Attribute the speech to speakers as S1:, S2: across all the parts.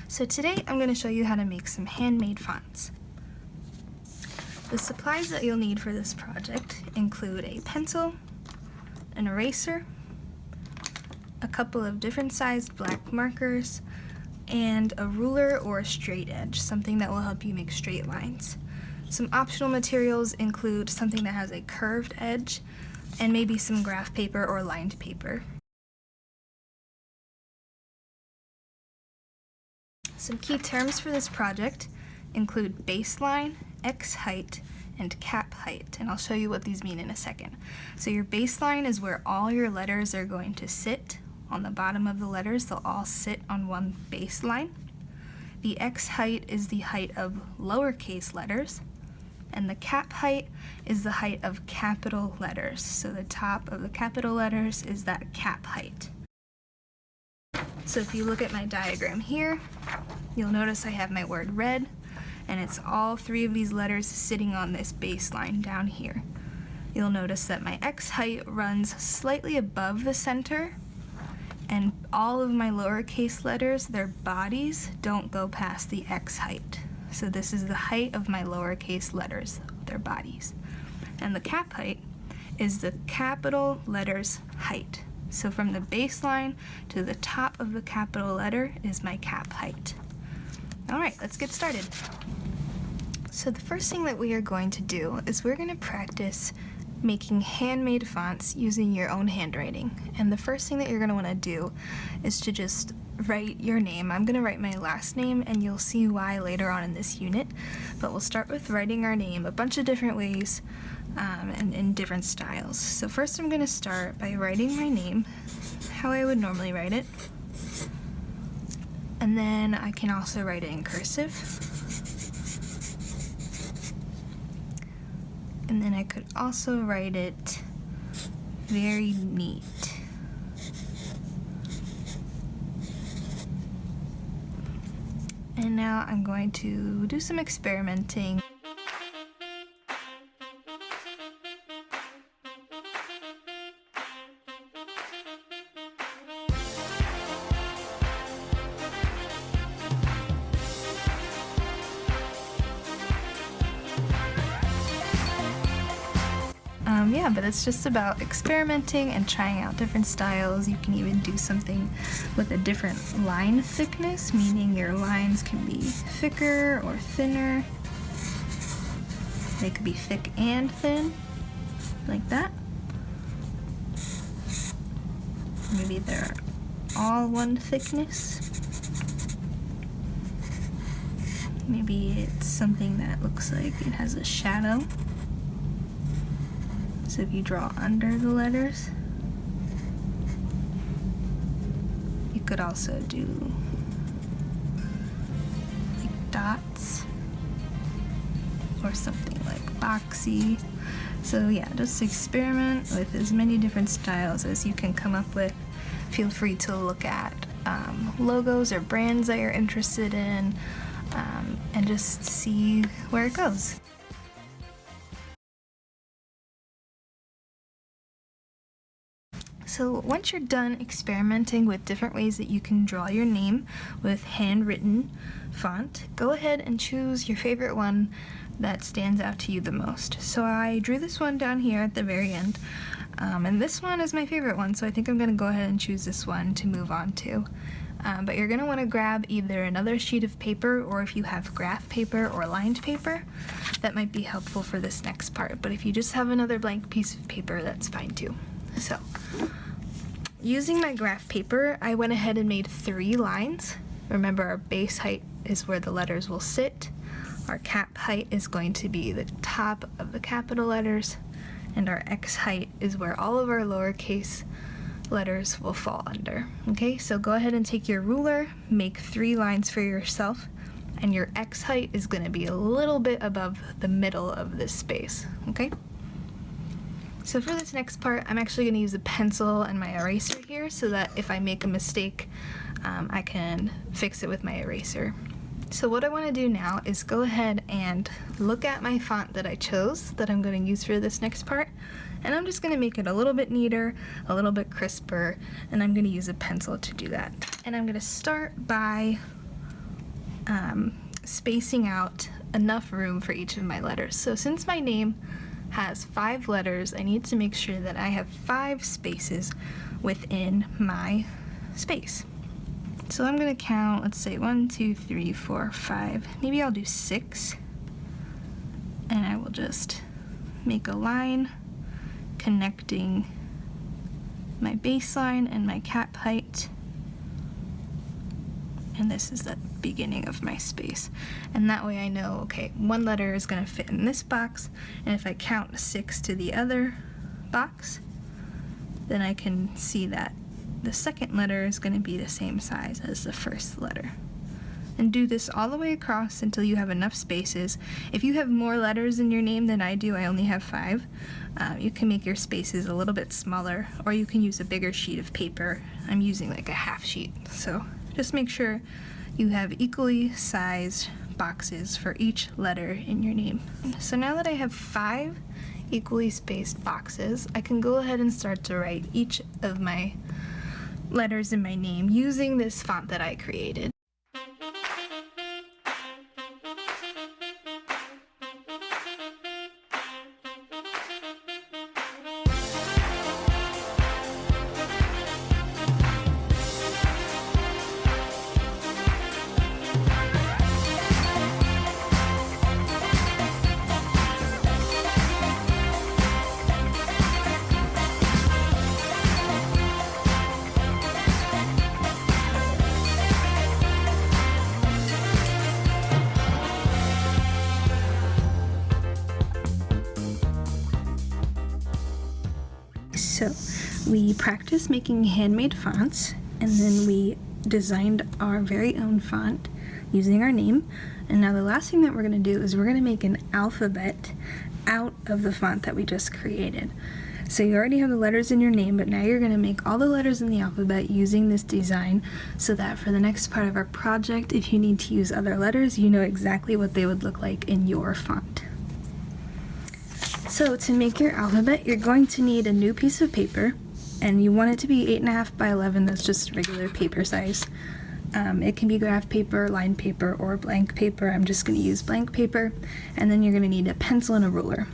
S1: So today I'm going to show you how to make some handmade fonts. The supplies that you'll need for this project include a pencil, an eraser, a couple of different sized black markers, and a ruler or a straight edge, something that will help you make straight lines. Some optional materials include something that has a curved edge and maybe some graph paper or lined paper. Some key terms for this project include baseline, X height, and cap height, and I'll show you what these mean in a second. So your baseline is where all your letters are going to sit on the bottom of the letters. They'll all sit on one baseline. The X height is the height of lowercase letters, and the cap height is the height of capital letters. So the top of the capital letters is that cap height. So if you look at my diagram here, you'll notice I have my word red, and it's all three of these letters sitting on this baseline down here. You'll notice that my X height runs slightly above the center, and all of my lowercase letters, their bodies, don't go past the X height. So this is the height of my lowercase letters, their bodies. And the cap height is the capital letters' height. So from the baseline to the top of the capital letter is my cap height. All right, let's get started. So the first thing that we are going to do is we're going to practice making handmade fonts using your own handwriting. And the first thing that you're going to want to do is to just write your name. I'm going to write my last name, and you'll see why later on in this unit. But we'll start with writing our name a bunch of different ways and in different styles. So first I'm going to start by writing my name how I would normally write it. And then I can also write it in cursive. And then I could also write it very neat. And now I'm going to do some experimenting. Yeah, but it's just about experimenting and trying out different styles. You can even do something with a different line thickness, meaning your lines can be thicker or thinner. They could be thick and thin, like that. Maybe they're all one thickness. Maybe it's something that looks like it has a shadow. So if you draw under the letters, you could also do like dots or something like boxy. So yeah, just experiment with as many different styles as you can come up with. Feel free to look at logos or brands that you're interested in and just see where it goes. So once you're done experimenting with different ways that you can draw your name with handwritten font, go ahead and choose your favorite one that stands out to you the most. So I drew this one down here at the very end, and this one is my favorite one, so I think I'm going to go ahead and choose this one to move on to. But you're going to want to grab either another sheet of paper, or if you have graph paper or lined paper, that might be helpful for this next part. But if you just have another blank piece of paper, that's fine too. So, using my graph paper, I went ahead and made 3 lines. Remember, our base height is where the letters will sit. Our cap height is going to be the top of the capital letters, and our X height is where all of our lowercase letters will fall under. Okay, so go ahead and take your ruler, make 3 lines for yourself, and your X height is going to be a little bit above the middle of this space. Okay? So for this next part, I'm actually going to use a pencil and my eraser here so that if I make a mistake, I can fix it with my eraser. So what I want to do now is go ahead and look at my font that I chose that I'm going to use for this next part, and I'm just going to make it a little bit neater, a little bit crisper, and I'm going to use a pencil to do that. And I'm going to start by spacing out enough room for each of my letters. So since my name has 5 letters, I need to make sure that I have 5 spaces within my space. So I'm going to count, let's say 1, 2, 3, 4, 5. Maybe I'll do 6. And I will just make a line connecting my baseline and my cap height. And this is the beginning of my space. And that way I know, okay, 1 letter is going to fit in this box, and if I count 6 to the other box, then I can see that the second letter is going to be the same size as the first letter. And do this all the way across until you have enough spaces. If you have more letters in your name than I do, I only have 5, you can make your spaces a little bit smaller, or you can use a bigger sheet of paper. I'm using like a half sheet, so just make sure you have equally sized boxes for each letter in your name. So now that I have 5 equally spaced boxes, I can go ahead and start to write each of my letters in my name using this font that I created. So we practiced making handmade fonts, and then we designed our very own font using our name. And now the last thing that we're going to do is we're going to make an alphabet out of the font that we just created. So you already have the letters in your name, but now you're going to make all the letters in the alphabet using this design, so that for the next part of our project, if you need to use other letters, you know exactly what they would look like in your font. So to make your alphabet, you're going to need a new piece of paper, and you want it to be 8.5 by 11. That's just regular paper size. It can be graph paper, lined paper, or blank paper. I'm just going to use blank paper. And then you're going to need a pencil and a ruler.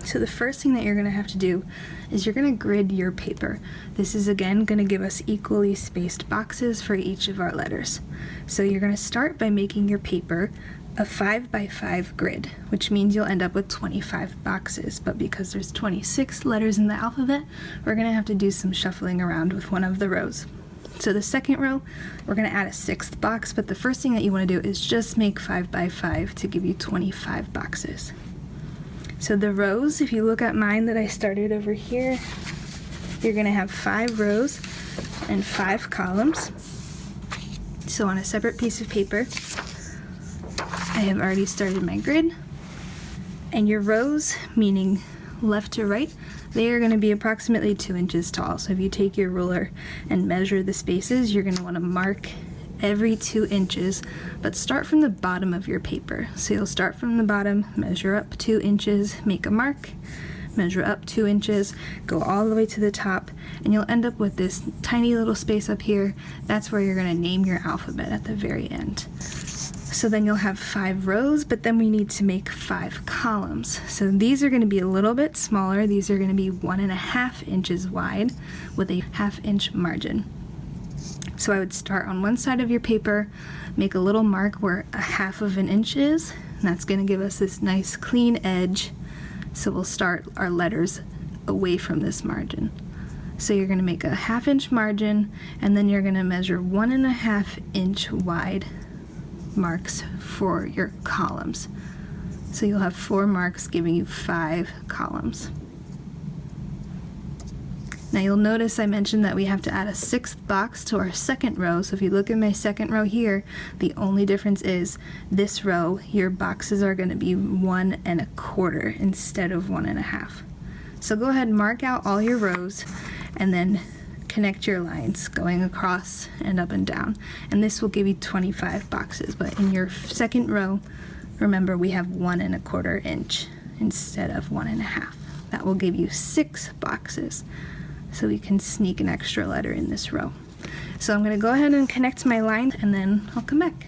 S1: So the first thing that you're going to have to do is you're going to grid your paper. This is again going to give us equally spaced boxes for each of our letters. So you're going to start by making your paper a 5 by 5 grid, which means you'll end up with 25 boxes. But because there's 26 letters in the alphabet, we're going to have to do some shuffling around with one of the rows. So the second row, we're going to add a 6th box, but the first thing that you want to do is just make 5 by 5 to give you 25 boxes. So the rows, if you look at mine that I started over here, you're going to have 5 rows and 5 columns. So on a separate piece of paper, I have already started my grid, and your rows, meaning left to right, they are going to be approximately 2 inches tall. So if you take your ruler and measure the spaces, you're going to want to mark every 2 inches, but start from the bottom of your paper. So you'll start from the bottom, measure up 2 inches, make a mark, measure up 2 inches, go all the way to the top, and you'll end up with this tiny little space up here. That's where you're going to name your alphabet at the very end. So then you'll have 5 rows, but then we need to make 5 columns. So these are going to be a little bit smaller. These are going to be 1.5 inches wide with a 1/2 inch margin. So I would start on one side of your paper, make a little mark where 1/2 inch is, and that's going to give us this nice clean edge. So we'll start our letters away from this margin. So you're going to make a 1/2 inch margin, and then you're going to measure 1.5 inch wide marks for your columns. So you'll have 4 marks giving you 5 columns. Now you'll notice I mentioned that we have to add a 6th box to our second row. So if you look at my second row here, the only difference is this row, your boxes are going to be 1.25 instead of 1.5. So go ahead and mark out all your rows, and then connect your lines going across and up and down. And this will give you 25 boxes, but in your second row, remember we have 1 1/4 inch instead of 1 1/2. That will give you 6 boxes. So we can sneak an extra letter in this row. So I'm gonna go ahead and connect my line and then I'll come back.